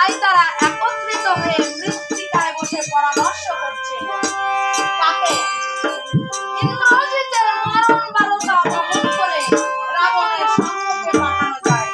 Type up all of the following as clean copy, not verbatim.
তাই তারা একত্রিত হয়ে মৃত্তিকায় বসে পরামর্শ করছে তাকে ইন্দ্রজিতের মরণ বালতা বহন করে রাবণের সম্মুখে পাঠানো যায়।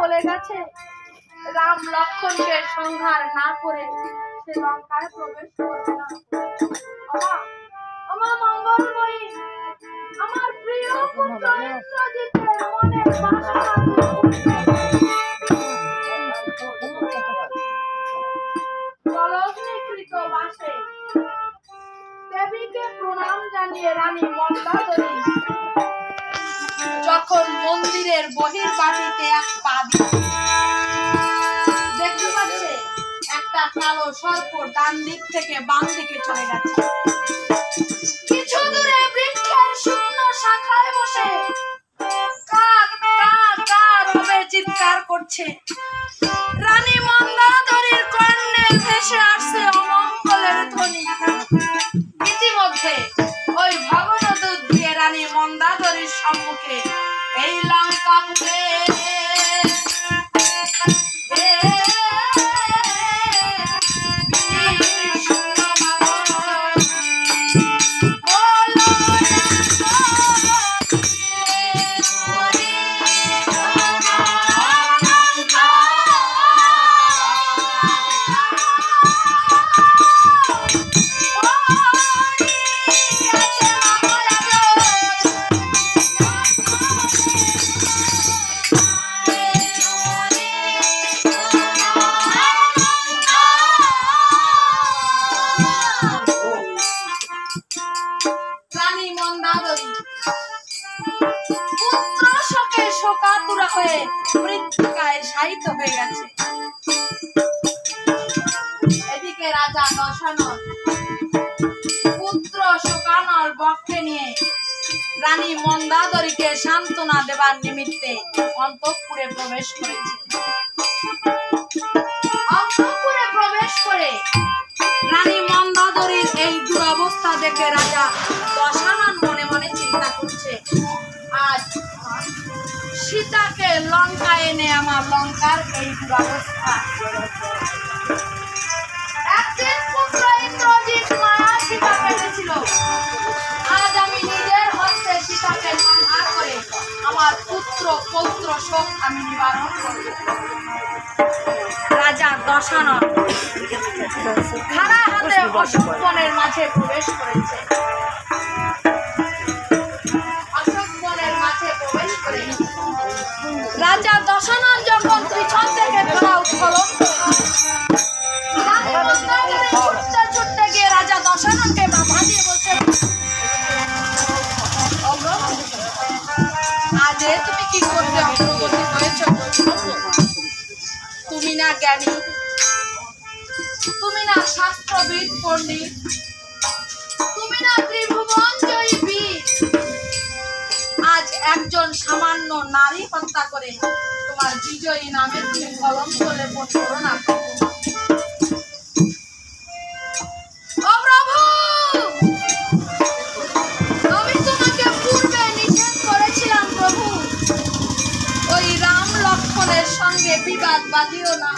বলে গেছে রাম লক্ষ্মণকে সংহার না করে সে লঙ্কায় প্রবেশ করবে না। আমার মঙ্গলময়ী, আমার প্রিয় পুত্র ইন্দ্রজিতের মনের বাসনা কলঙ্কিত বাসে দেবীকে প্রণাম জানিয়ে রানী মন্দাদরী যখন মন্দিরের বহির্বাটিতে এক পা দেখতে পাচ্ছে একটা কালো সর্প ডান দিক থেকে বাম দিকে চলে গেছে। কিছু দূরে বৃক্ষের শুকনো শাখায় বসে কাক কাক কাক রবে চিৎকার করছে। রানী মন্দাদরীর কর্ণে ভেসে আসছে অমঙ্গলের ধ্বনি। ইতিমধ্যে ওই ভগবদূত দিয়ে রানী মন্দাদরীর সম্মুখে এই লঙ্কাপুরে এদিকে রাজা দশানন পুত্র শোকানল বক্ষে নিয়ে রানী মন্দাদরীকে সান্ত্বনা দেবার নিমিত্তে অন্তঃপুরে প্রবেশ করেছে। অন্তঃপুরে প্রবেশ করে রানী মন্দাদরীর এই দুরবস্থা দেখে রাজা দশানন মনে মনে চিন্তা করছে, আজ সীতাকে লঙ্কা এনে আমার লঙ্কার এই দুরবস্থা। একদিন পুত্র ইন্দ্রজিৎ মায়া সীতা পেয়েছিল, আজ আমি নিজের হস্তে সীতাকে সংহার করে আমার পুত্র পৌত্র শোক আমি নিবারণ করব। রাজা দশানন খাড়া হাতে অশোক বনের মাঝে প্রবেশ করেছে। রাজা দশানন যখন পিছন থেকে ধরা উৎকলন ছুটতে গিয়ে রাজা দশাননকে বাধা দিয়ে বলছে, আজ তুমি কি করতে অগ্রগতি হয়েছ? তুমি না জ্ঞানী, তুমি না শাস্ত্রবিদ পণ্ডিত, তুমি না ত্রিভুবন জয়ী বীর, আজ একজন সামান্য নারী হত্যা করে তোমার বিজয়ী নামে তুমি কলঙ্ক লেপন করো না। ও প্রভু, আমি তোমাকে পূর্বে নিষেধ করেছিলাম প্রভু, ওই রাম লক্ষ্মণের সঙ্গে বিবাদ বাঁধিও না।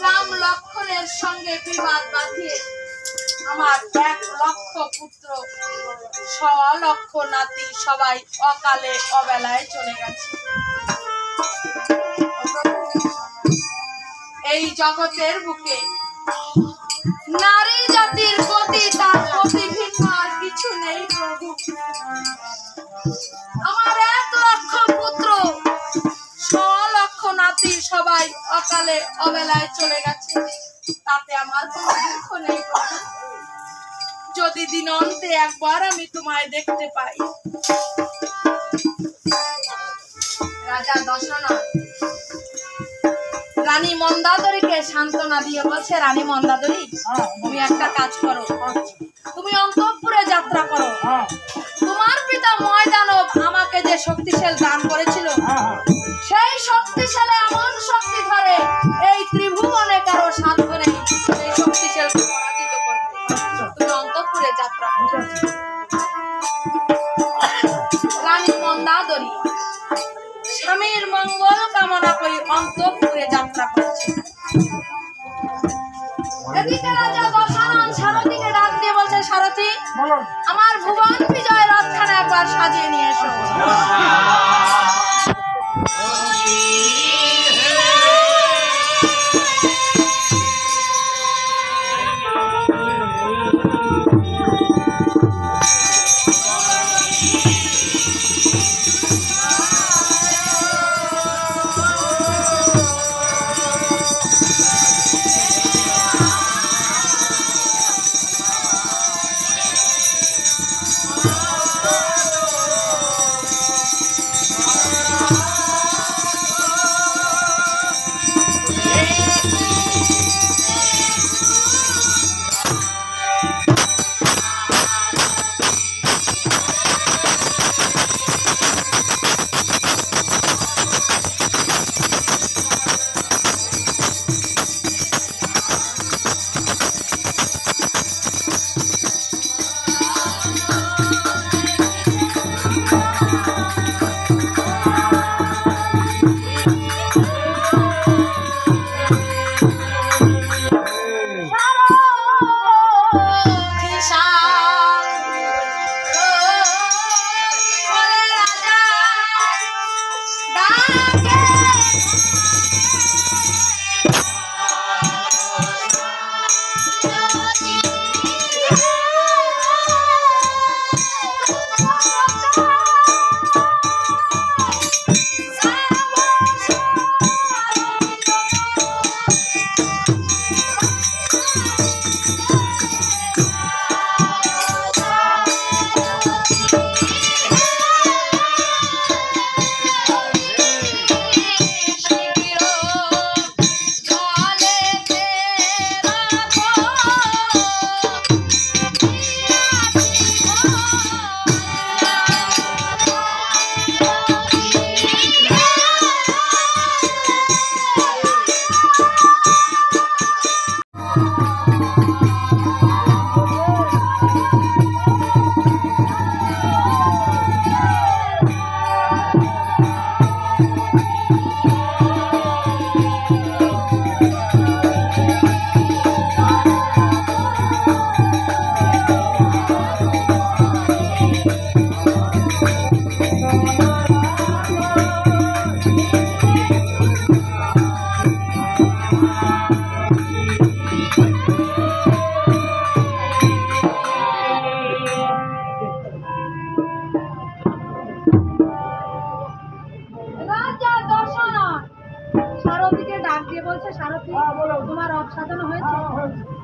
রাম লক্ষ্মণের সঙ্গে বিবাদ বাঁধিয়ে আমার 1 লক্ষ পুত্র 1.5 লক্ষ নাতি সবাই অকালে অবেলায় চলে গেছে। এই জগতের বুকে নারী জাতির গতি তার গতি ভিন্ন আর কিছু নেই প্রভু। আমার 1 লক্ষ পুত্র 1.5 লক্ষ নাতি সবাই অকালে অবেলায় চলে গেছে, তাতে আমার কোনো দুঃখ নেই প্রভু। যদি দিনন্তে একবার আমি তোমায় দেখতে পাই। রাজা দশানন রানী মন্দাদরীকে সান্ত্বনা দিয়ে বলছে, রানী মন্দাদরী, তুমি একটা কাজ করো, তুমি অন্তঃপুরে যাত্রা করো। তোমার পিতা ময়দানব আমাকে যে শক্তিশাল দান করেছিল, সেই শক্তিশালে এমন শক্তি ধরে এই ত্রিভুবনে কারো সাধ্য নেই সেই শক্তিশালকে পরাজিত করতে। তুমি অন্তঃপুরে যাত্রা করো। রানী মন্দাদরী স্বামীর মঙ্গল কামনা করে অন্তঃপুরে যাত্রা করছে। এদিকে রাজা দশানন সারথীকে ডাক দিয়ে বলছে, সারথী, আমার ভুবন বিজয় রথখানা একবার সাজিয়ে নিয়ে এসো।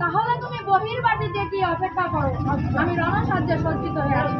তাহলে তুমি বহির বাটিতে গিয়ে অপেক্ষা করো, আমি রণসাজ্যে সজ্জিত হয়ে আসি।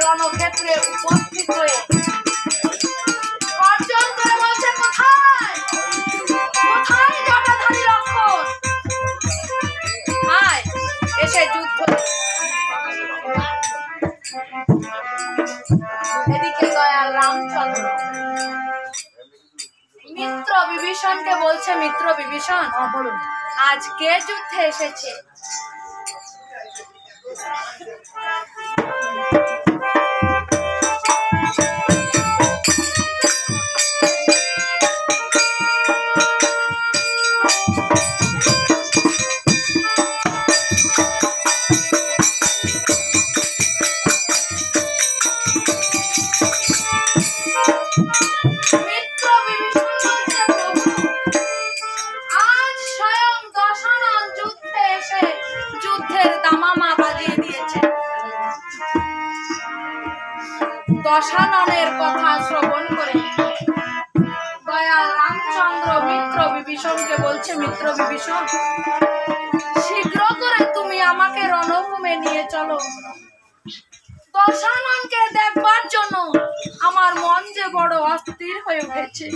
রণক্ষেত্রে উপস্থিত হয়ে অর্জন করে বলছে, কোথায় কোথায় জটাধারী লক্ষণ, আয় এসে যুদ্ধ। এদিকে দয়াল রামচন্দ্র মিত্র বিভীষণকে বলছে, মিত্র বিভীষণ আজ কে যুদ্ধে এসেছে? দশাননের কথা শ্রবণ করে দয়াল রামচন্দ্র মিত্র বিভীষণকে বলছে, মিত্র বিভীষণ, শীঘ্র করে তুমি আমাকে রণভূমে নিয়ে চলো। দশাননকে দেখবার জন্য আমার মন যে বড় অস্থির হয়ে উঠেছে।